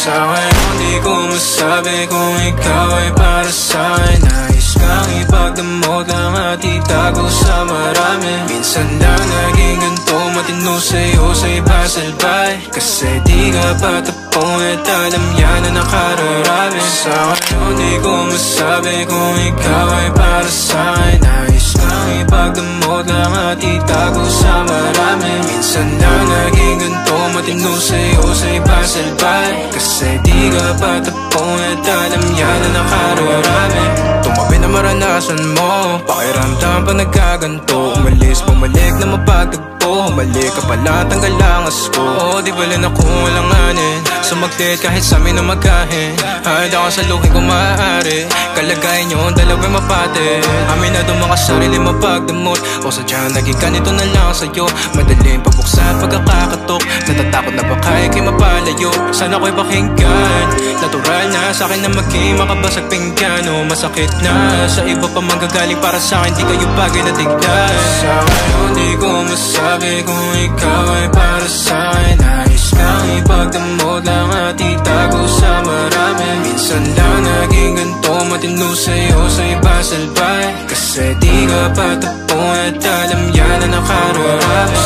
Sa ngayon di ko masabi kung ikaw ay para sa'kin. Nais kang ipagdamot lang at itago sa marami. Minsan lang naging ganito, matino sa'yo sa iba salbay. Kasi di ka patapon at alam yan na nakararami. Sa ngayon di ko masabi kung ikaw ay para sa'kin. Nais kang ipagdamot lang at itago sa marami. Minsan lang naging ganito, matino sa'yo sa iba salbay. Kasi di ka patapon at alam yan na nakararami. Tumabi na maranasan mo, pakiramdam pa nagkaganto. Umalis, bumalik na mapagtagpo. Humalik ka pala, tanggal ang asko. Oo, di bala na kung walang anin. Sumaglit kahit sa amin na magkahin. Handa ka sa lukin kung maaari. Kalagayan nyo, dalawa'y mapate. Amin na doon mga sarili mapagdamot. O sadyang naging ganito na lang sa'yo. Madaling pabuksan pagkakakatok. Natatakot na baka ikay mapalayo. Sana ko'y pakinggan. Natural na sa'kin na maging makabasag pinggan. O masakit na sa iba pa manggagaling para sa'kin. Di kayo bagay na tignan. Sa ngayon di ko masabi kung ikaw ay para sa'kin. Nais kang ipagdamot lang at itago sa marami. Minsan lang naging ganito, matino sa'yo sa iba salbay. Kasi di ka patapon at alam yan na nakararami.